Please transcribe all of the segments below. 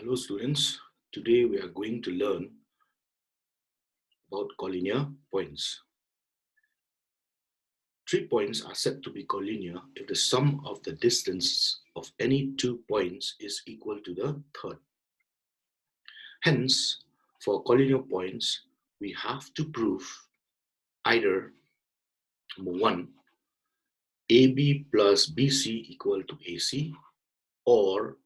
Hello students, today we are going to learn about collinear points. 3 points are said to be collinear if the sum of the distance of any 2 points is equal to the third. Hence, for collinear points, we have to prove either number 1, AB plus BC equal to AC, or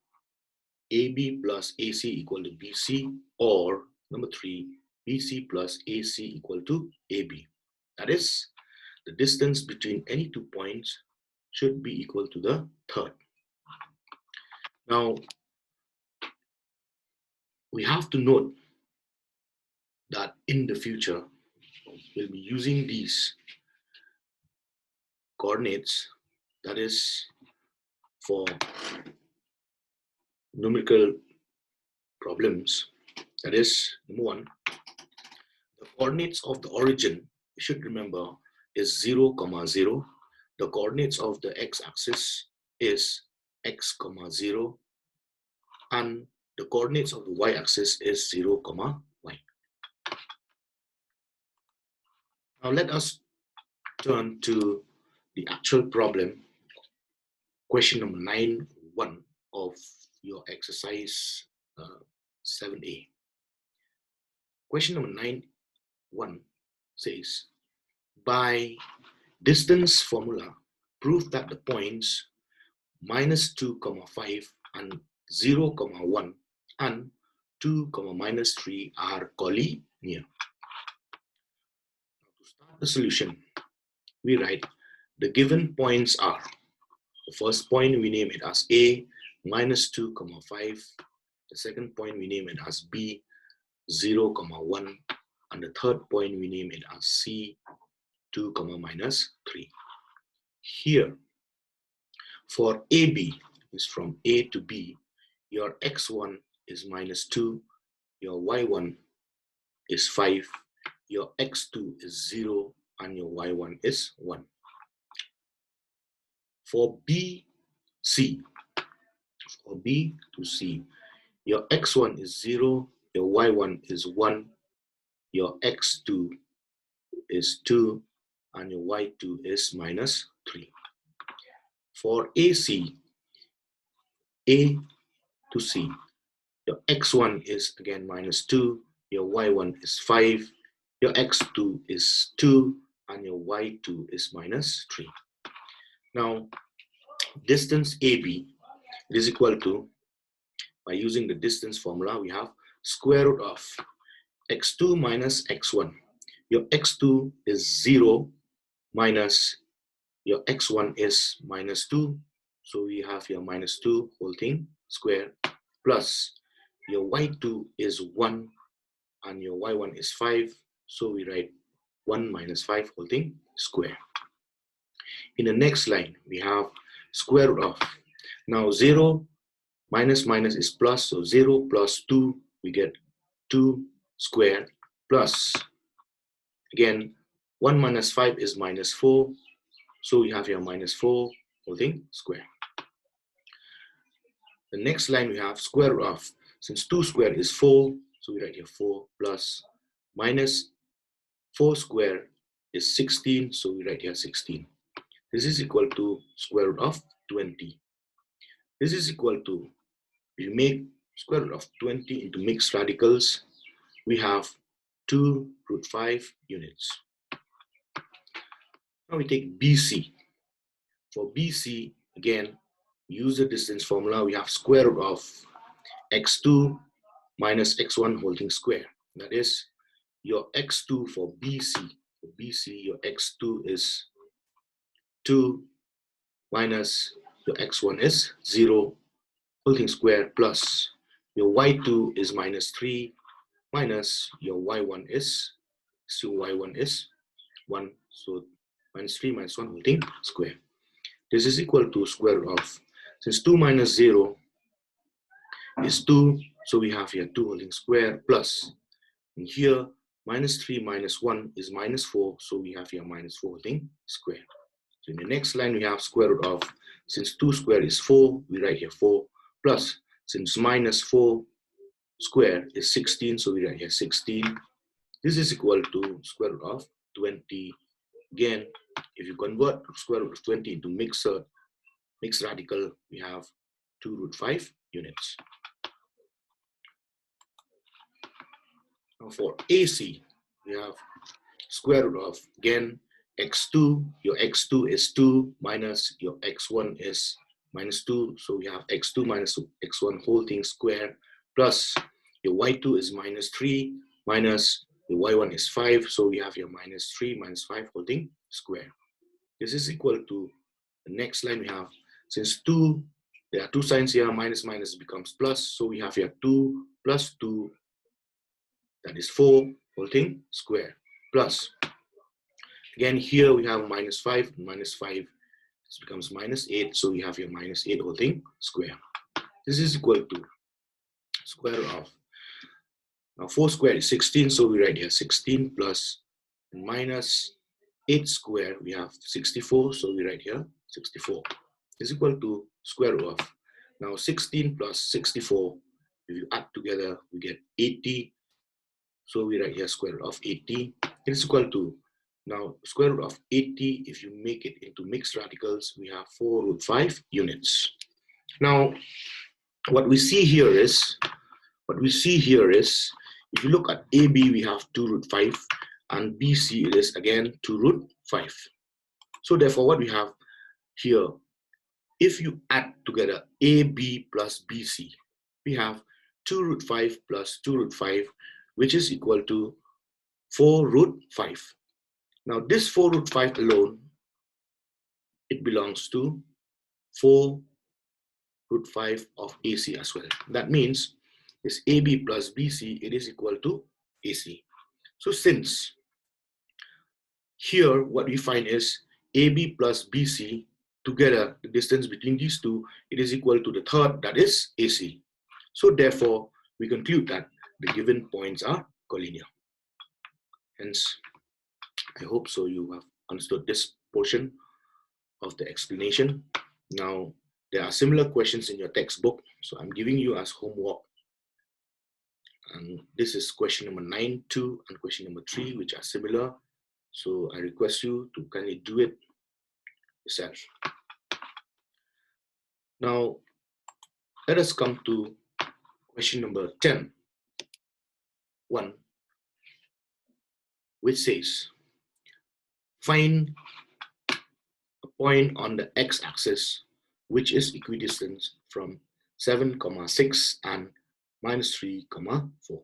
AB plus AC equal to BC, or number 3, BC plus AC equal to AB. That is, the distance between any 2 points should be equal to the third. Now, we have to note that in the future, we'll be using these coordinates, that is, for numerical problems. That is, number 1, the coordinates of the origin, you should remember, is 0, 0. The coordinates of the x-axis is x, 0, and the coordinates of the y-axis is 0, y. Now let us turn to the actual problem, question number 9.1 of your exercise 7a. Question number 9.1 says, by distance formula, prove that the points -2, 5 and 0, 1 and 2, -3 are collinear. To start the solution, we write the given points are, the first point we name it as A, -2, 5. The second point we name it as B, 0, 1. And the third point we name it as C, 2, -3. Here, for AB, is from A to B, your x1 is -2, your y1 is 5, your x2 is 0, and your y1 is 1. For B to C, your x1 is 0, your y1 is 1, your x2 is 2, and your y2 is -3. For AC, A to C, your x1 is again -2, your y1 is 5, your x2 is 2, and your y2 is -3. Now, distance AB is equal to, by using the distance formula, we have square root of x2 minus x1. Your x2 is 0 minus your x1 is -2. So we have your -2 whole thing square, plus your y2 is 1 and your y1 is 5. So we write 1 minus 5 whole thing square. In the next line, we have square root of. Now 0 minus minus is plus, so 0 plus 2, we get 2 square, plus, again, 1 minus 5 is -4, so we have here -4 whole thing square. The next line we have square root of, since 2 square is 4, so we write here 4 plus -4 square is 16, so we write here 16. This is equal to square root of 20. This is equal to, we make square root of 20 into mixed radicals, we have 2 root 5 units. Now we take BC. For BC, again, use the distance formula, we have square root of x2 minus x1 whole thing square. That is, your x2 for BC. For BC, your x2 is 2 minus your x1 is 0 whole thing square, plus your y2 is -3 minus your y1 is, so y1 is 1, so -3 minus 1 whole thing square. This is equal to square root of, since 2 minus 0 is 2, so we have here 2 whole thing square, plus, and here -3 minus 1 is -4, so we have here -4 whole thing square. So in the next line we have square root of, since 2 square is 4, we write here 4, plus, since -4 square is 16, so we write here 16. This is equal to square root of 20. Again, if you convert square root of 20 into mixed radical, we have 2 root 5 units. Now for AC, we have square root of, again, x2, your x2 is 2 minus your x1 is minus 2. So we have x2 minus x1 whole thing square plus your y2 is minus 3 minus your y1 is 5. So we have your minus 3 minus 5 whole thing square. This is equal to the next line we have, since 2, there are 2 signs here, minus minus becomes plus. So we have here 2 plus 2, that is 4 whole thing square plus. Again, here we have minus 5, minus 5, this becomes minus 8, so we have here minus 8 whole thing square. This is equal to square root of, now 4 squared is 16, so we write here 16 plus minus 8 square, we have 64, so we write here 64 is equal to square root of, now 16 plus 64, if you add together, we get 80, so we write here square root of 80 is equal to, now square root of 80, if you make it into mixed radicals, we have 4 root 5 units. Now, what we see here is, if you look at AB, we have 2 root 5, and BC it is again 2 root 5. So therefore, what we have here, if you add together AB plus BC, we have 2 root 5 plus 2 root 5, which is equal to 4 root 5. Now this 4 root 5 alone, it belongs to 4 root 5 of AC as well. That means this AB plus BC, it is equal to AC. So since here what we find is AB plus BC together, the distance between these two, it is equal to the third, that is AC. So therefore, we conclude that the given points are collinear. Hence, I hope so you have understood this portion of the explanation. Now, there are similar questions in your textbook, so I'm giving you as homework. And this is question number 9, 2, and question number 3, which are similar. So I request you to kindly do it yourself. Now, let us come to question number 10, 1, which says, find a point on the x-axis which is equidistant from 7, 6 and minus 3, 4.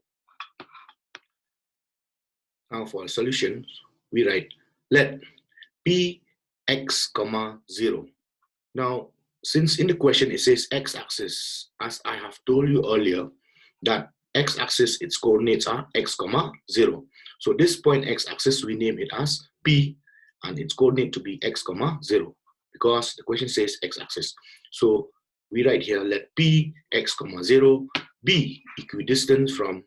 Now for a solution, we write, let p x, 0. Now, since in the question it says x-axis, as I have told you earlier, that x-axis, its coordinates are x, 0. So this point x-axis, we name it as P, and its coordinate to be x, 0, because the question says x-axis. So we write here, let P x, 0 be equidistant from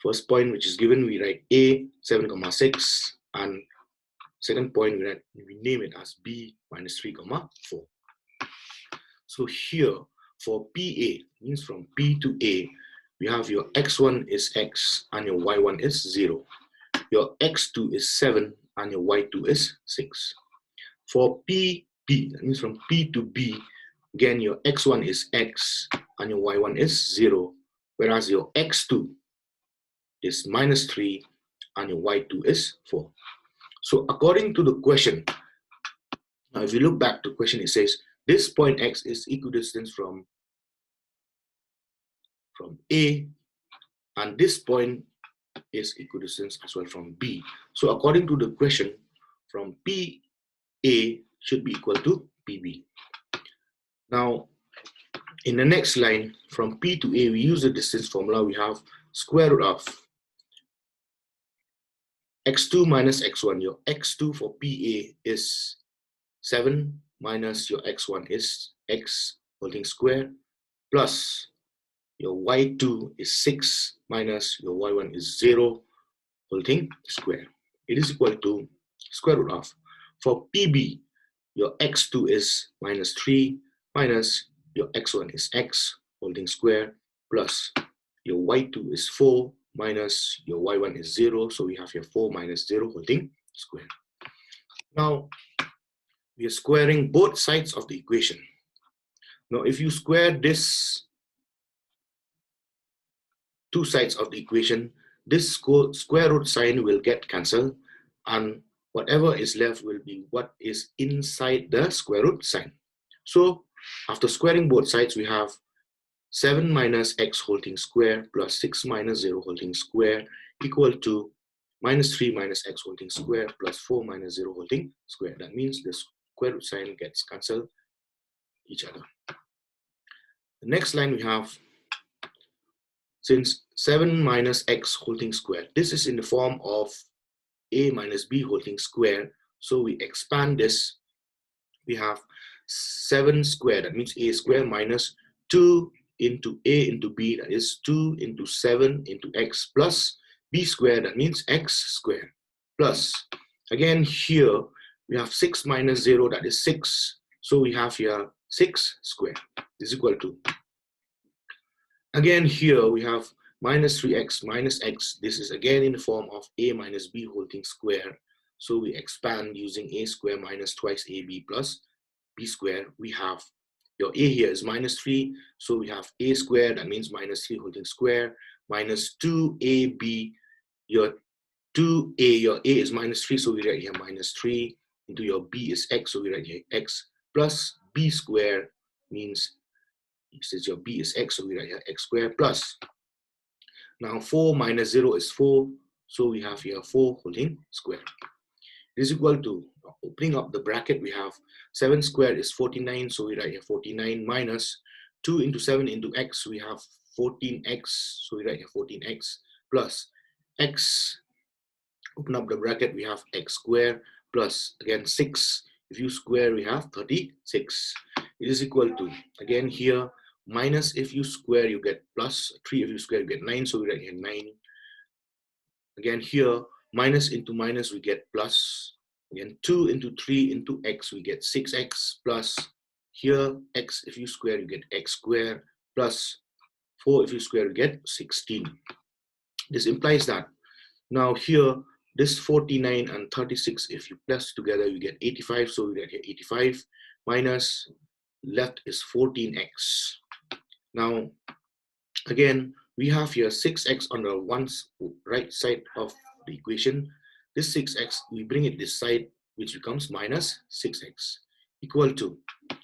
first point which is given, we write A, 7, 6, and second point, we name it as B minus 3, 4. So here, for PA, means from P to A, we have your x1 is x and your y1 is 0. Your x2 is 7 and your y2 is 6. For PP, that means from P to B, again, your x1 is x and your y1 is 0, whereas your x2 is minus 3 and your y2 is 4. So according to the question, now if you look back to the question, it says this point x is equidistant from A, and this point is equidistant as well from B. So according to the question, from PA should be equal to PB. Now, in the next line, from P to A, we use the distance formula. We have square root of x2 minus x1. Your x2 for PA is 7 minus your x1 is x whole thing square plus your y2 is 6 minus your y1 is 0 whole thing square. It is equal to square root of, for PB, your x2 is minus 3 minus your x1 is x whole thing square plus Your y2 is 4 minus your y1 is 0. So we have your 4 minus 0 whole thing squared. Now, we are squaring both sides of the equation. Now, if you square this two sides of the equation, this square root sign will get cancelled, and whatever is left will be what is inside the square root sign. So after squaring both sides, we have 7 minus x whole thing square plus 6 minus 0 whole thing square equal to minus 3 minus x whole thing square plus 4 minus 0 whole thing square. That means the square root sign gets cancelled each other. The next line we have, since 7 minus x whole thing square, this is in the form of a minus b whole thing square. So we expand this. We have 7 squared, that means a square, minus 2 into a into b, that is 2 into 7 into x, plus b squared, that means x squared, plus, again here, we have 6 minus 0, that is 6. So we have here 6 squared is equal to, again here we have minus 3x minus x. This is again in the form of a minus b whole thing square. So we expand using a square minus twice ab plus b square. We have your a here is minus 3. So we have a squared, that means minus 3 whole thing square, minus 2ab. Your 2a, your a is minus 3. So we write here minus 3 into your b is x. So we write here x plus b square, means since your b is x, so we write here x squared, plus, now 4 minus 0 is 4, so we have here 4 whole thing square. It is equal to, opening up the bracket, we have 7 squared is 49, so we write here 49 minus 2 into 7 into x, we have 14x, so we write here 14x, plus x, open up the bracket, we have x squared, plus again 6, if you square we have 36. It is equal to, again here, minus if you square you get plus, 3 if you square you get 9, so we write here 9. Again here, minus into minus we get plus, again 2 into 3 into x we get 6x, plus here x if you square you get x squared, plus 4 if you square you get 16. This implies that now here this 49 and 36 if you plus together you get 85, so we write here 85 minus left is 14x. Now, again, we have here 6x on the right side of the equation. This 6x, we bring it this side, which becomes minus 6x, equal to,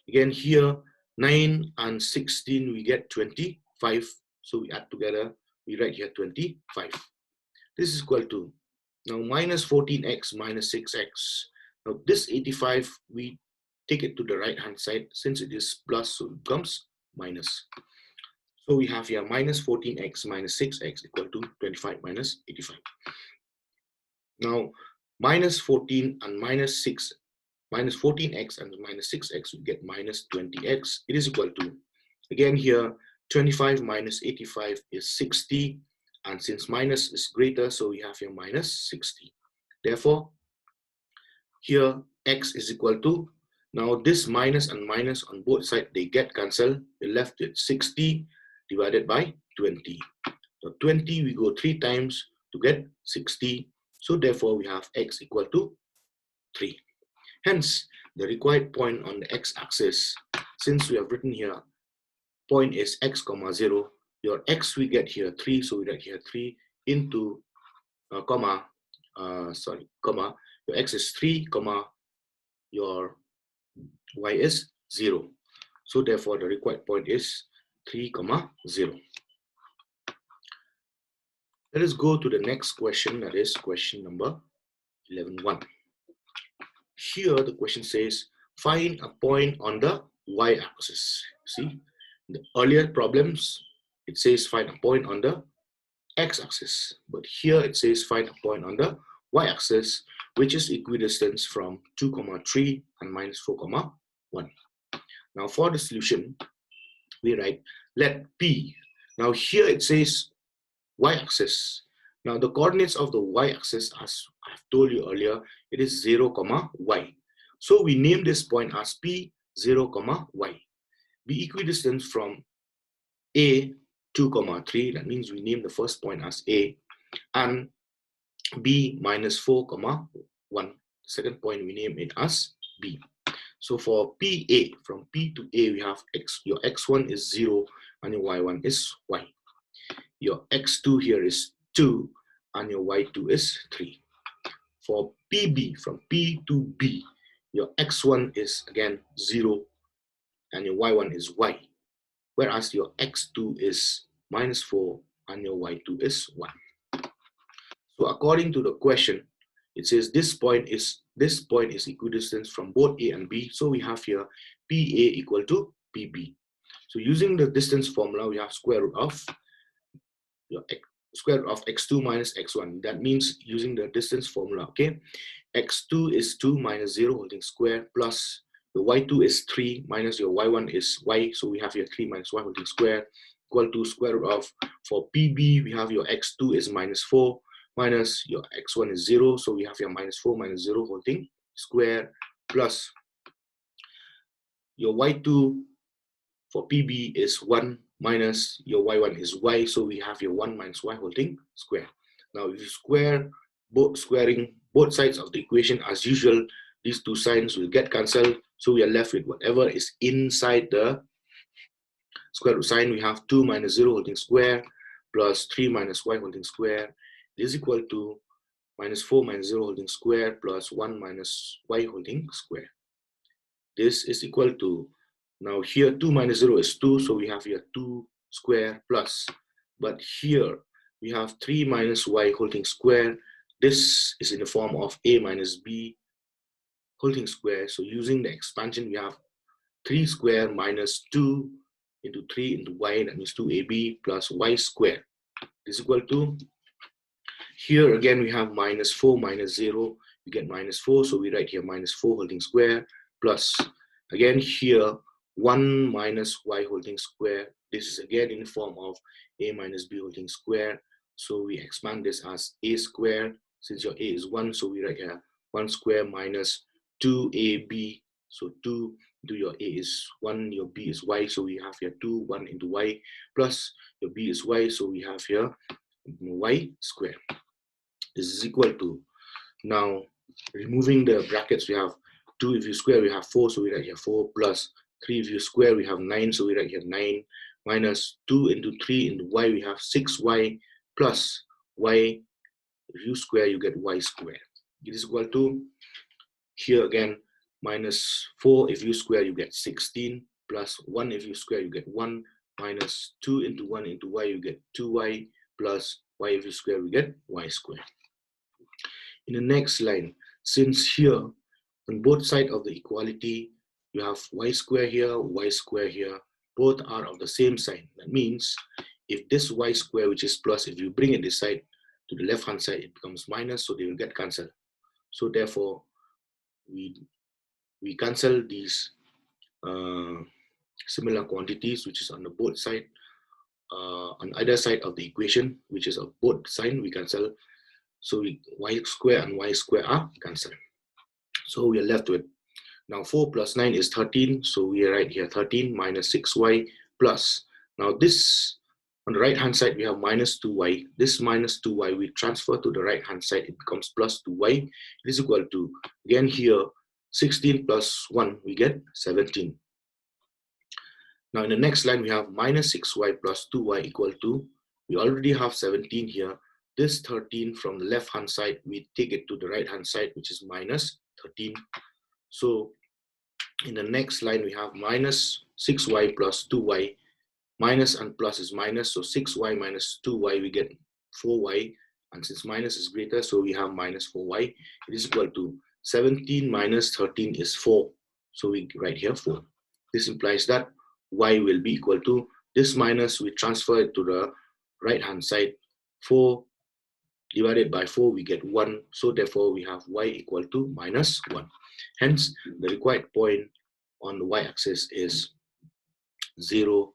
again here, 9 and 16, we get 25. So we add together, we write here 25. This is equal to, now minus 14x minus 6x. Now this 85, we take it to the right hand side. Since it is plus, so it becomes minus. So we have here minus 14x minus 6x equal to 25 minus 85. Now minus 14 and minus 6, minus 14x and minus 6x, we get minus 20x. It is equal to, again here, 25 minus 85 is 60. And since minus is greater, so we have here minus 60. Therefore, here x is equal to, now this minus and minus on both sides, they get cancelled. We're left with 60 divided by 20. So 20 we go 3 times to get 60. So therefore we have x equal to 3. Hence the required point on the x-axis, since we have written here point is x comma 0, your x we get here 3, so we write here 3 into comma, your x is 3 comma your y is 0. So therefore the required point is 3 comma 0. Let us go to the next question, that is question number 11.1. Here the question says find a point on the y-axis. See, in the earlier problems it says find a point on the x-axis, but here it says find a point on the y-axis which is equidistant from 2, 3 and minus 4, 1. Now for the solution, we write let P. Now here it says y-axis. Now the coordinates of the y-axis, as I've told you earlier, it is 0, y. So we name this point as P 0, y. Be equidistant from A 2, 3. That means we name the first point as A, and B minus 4, 1. Second point we name it as B. So for PA, from P to A, we have X. Your X1 is 0 and your Y1 is Y. Your X2 here is 2 and your Y2 is 3. For PB, from P to B, your X1 is again 0 and your Y1 is Y. Whereas your X2 is minus 4 and your Y2 is 1. So according to the question, it says this point is equidistant from both A and B. So we have here PA equal to PB. So using the distance formula, we have square root of x2 minus x1. That means using the distance formula, okay? X2 is 2 minus 0 holding square plus the y2 is 3 minus your y1 is y. So we have here 3 minus y holding square equal to square root of, for PB, we have your x2 is minus 4 minus your x1 is 0. So we have here minus 4 minus 0 holding square plus your y2 for PB is 1 minus your y1 is y. So we have your 1 minus y holding square. Now if you squaring both sides of the equation as usual, these two signs will get cancelled. So we are left with whatever is inside the square root sign. We have 2 minus 0 holding square plus 3 minus y holding square is equal to minus 4 minus 0 holding square plus 1 minus y holding square. This is equal to, now here 2 minus 0 is 2, so we have here 2 square plus, but here we have 3 minus y holding square. This is in the form of a minus b holding square. So using the expansion, we have 3 square minus 2 into 3 into y, that means 2ab plus y square is equal to, here again we have minus 4 minus 0, we get minus 4, so we write here minus 4 holding square plus, again here 1 minus y holding square. This is again in the form of a minus b holding square. So we expand this as a square. Since your a is 1, so we write here 1 square minus 2ab. So 2 into your a is 1, your b is y. So we have here 2, 1 into y plus your b is y. So we have here y square. This is equal to, now removing the brackets, we have 2 if you square, we have 4. So we write here 4 plus 3 if you square, we have 9, so we write here 9 minus 2 into 3 into y, we have 6y plus y. If you square, you get y square. It is equal to, here again, minus 4 if you square, you get 16 plus 1 if you square, you get 1 minus 2 into 1 into y, you get 2y plus y if you square, we get y square. In the next line, since here, on both sides of the equality, you have y square here, both are of the same sign. That means if this y square, which is plus, if you bring it this side to the left hand side, it becomes minus, so they will get cancelled. So therefore, we cancel these similar quantities, which is on the both side, on either side of the equation, which is of both sign, we cancel. So y square and y square are cancelled. So we are left with, now 4 plus 9 is 13, so we write here 13 minus 6y plus, now this, on the right hand side we have minus 2y, this minus 2y we transfer to the right hand side, it becomes plus 2y, it is equal to, again here 16 plus 1, we get 17. Now in the next line we have minus 6y plus 2y equal to, we already have 17 here, this 13 from the left hand side, we take it to the right hand side, which is minus 13. So in the next line, we have minus 6y plus 2y. Minus and plus is minus, so 6y minus 2y, we get 4y. And since minus is greater, so we have minus 4y. It is equal to 17 minus 13 is 4. So we write here 4. This implies that y will be equal to, this minus, we transfer it to the right hand side. 4 divided by 4, we get 1. So therefore, we have y equal to minus 1. Hence, the required point on the y-axis is 0,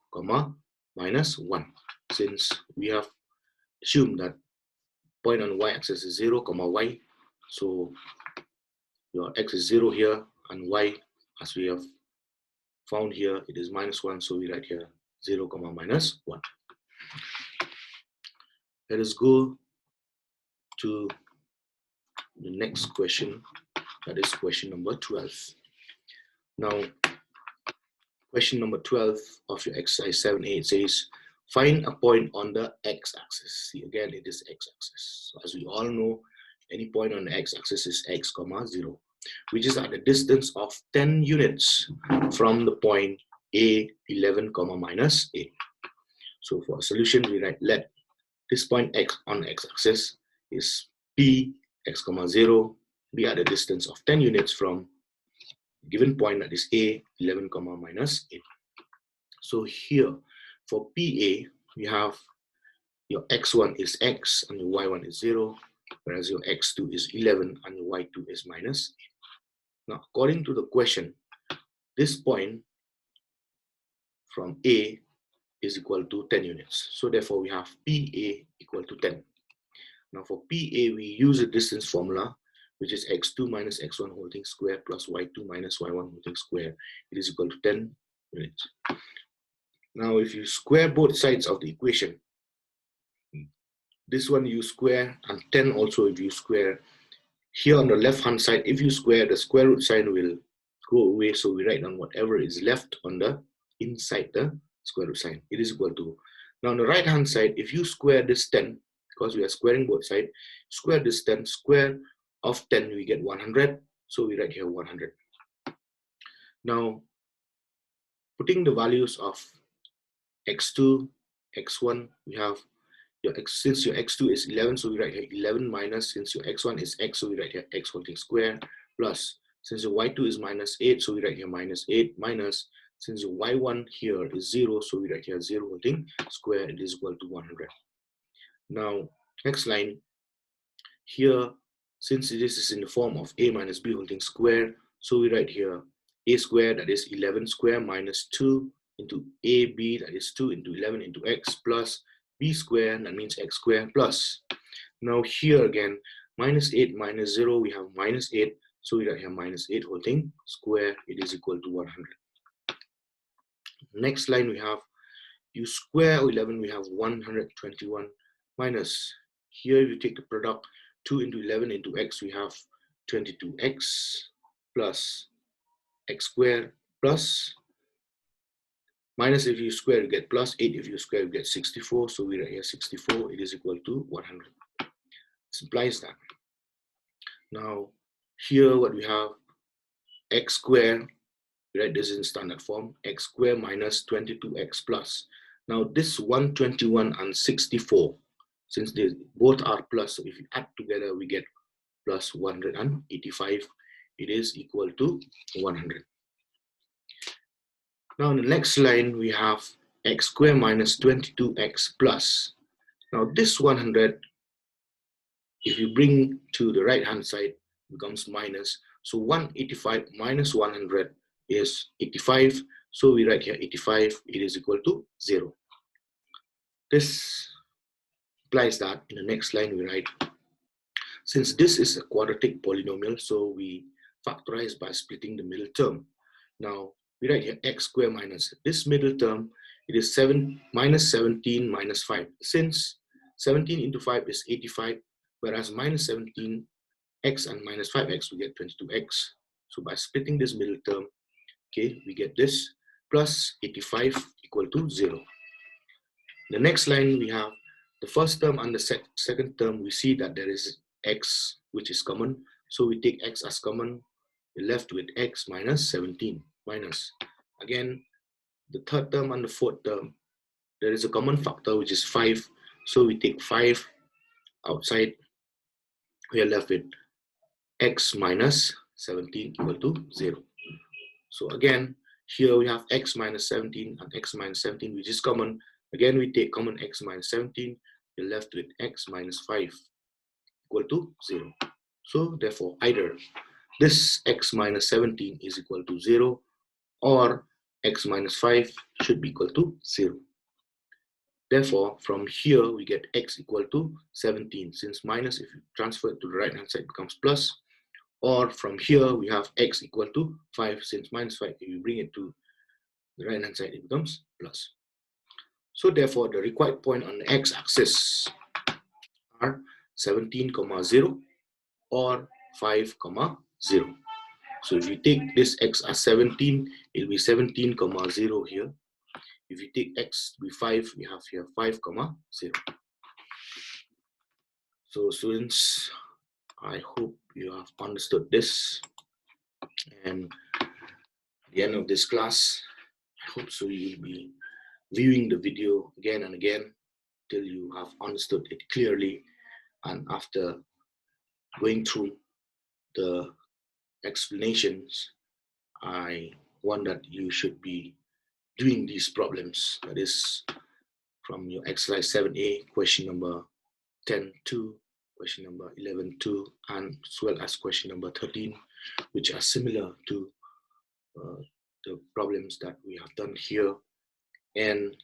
minus 1. Since we have assumed that point on the y-axis is 0, y, so your x is 0 here, and y, as we have found here, it is minus 1, so we write here 0, minus 1. Let us go to the next question, that is question number 12. Now, question number 12 of your exercise 7a says, find a point on the x-axis. See, again, it is x-axis. So as we all know, any point on the x-axis is x, 0, which is at a distance of 10 units from the point a 11, minus a. So for a solution, we write let this point x on x-axis is p x, 0 be at a distance of 10 units from a given point, that is a 11, minus a. So here for PA, we have your x1 is x and your y1 is 0, whereas your x2 is 11 and your y2 is minus 8. Now, according to the question, this point from A is equal to 10 units. So therefore, we have PA equal to 10. Now for PA, we use a distance formula, which is x2 minus x1 whole thing square plus y2 minus y1 whole thing square. It is equal to 10 units. Now, if you square both sides of the equation, this one you square, and 10 also if you square. Here on the left hand side, if you square, the square root sign will go away, so we write down whatever is left on the inside the square root sign. It is equal to. Now on the right hand side, if you square this 10, because we are squaring both sides, square this 10, square of 10, we get 100, so we write here 100. Now, putting the values of x2, x1, we have your x, since your x2 is 11, so we write here 11 minus, since your x1 is x, so we write here x whole thing square, plus, since your y2 is minus 8, so we write here minus 8, minus, since your y1 here is 0, so we write here 0 whole thing square, it is equal to 100. Now, next line, here, since this is in the form of a minus b whole thing square, so we write here a square, that is 11 square, minus 2 into ab, that is 2 into 11 into x, plus b square, that means x square, plus. Now here again, minus 8 minus 0, we have minus 8, so we write here minus 8 whole thing square, it is equal to 100. Next line we have, you square 11, we have 121, minus, here if you take the product, 2 into 11 into x, we have 22x, plus x squared, plus, minus if you square, you get plus, 8 if you square, you get 64, so we write here 64, it is equal to 100. This implies that. Now, here what we have, x squared, we write this in standard form, x squared minus 22x plus. Now this 121 and 64, since they both are plus, so if you add together, we get plus 185, it is equal to 100. Now in the next line, we have x squared minus 22x plus. Now this 100, if you bring to the right hand side, becomes minus. So 185 minus 100 is 85. So we write here 85, it is equal to 0. This implies that in the next line we write, since this is a quadratic polynomial, so we factorize by splitting the middle term. Now we write here x squared minus this middle term, it is 7 minus 17 minus 5. Since 17 into 5 is 85, whereas minus 17 x and minus 5x, we get 22x. So by splitting this middle term, okay, we get this plus 85 equal to 0. The next line we have the first term and the second term, we see that there is x which is common. So we take x as common, we're left with x minus 17 minus. Again, the third term and the fourth term, there is a common factor which is 5. So we take 5 outside, we are left with x minus 17 equal to 0. So again, here we have x minus 17 and x minus 17, which is common. Again, we take common x minus 17, we're left with x minus 5 equal to 0. So therefore, either this x minus 17 is equal to 0 or x minus 5 should be equal to 0. Therefore, from here, we get x equal to 17. Since minus, if you transfer it to the right hand side, becomes plus. Or from here, we have x equal to 5. Since minus 5, if you bring it to the right hand side, it becomes plus. So therefore, the required point on the x-axis are 17, 0 or 5, 0. So if you take this x as 17, it will be 17, 0 here. If you take x to be 5, we have here 5, 0. So students, I hope you have understood this. And at the end of this class, I hope so you will be viewing the video again and again till you have understood it clearly. And after going through the explanations, I want that you should be doing these problems. That is from your exercise 7a, question number 10.2, question number 11.2, and as well as question number 13, which are similar to the problems that we have done here. And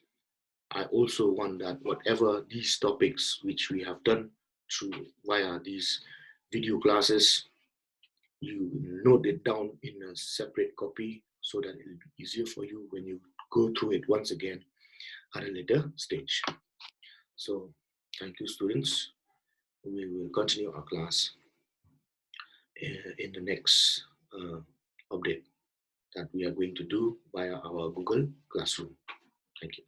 I also want that whatever these topics which we have done through via these video classes, you note it down in a separate copy so that it will be easier for you when you go through it once again at a later stage. So thank you, students. We will continue our class in the next update that we are going to do via our Google Classroom. Thank you.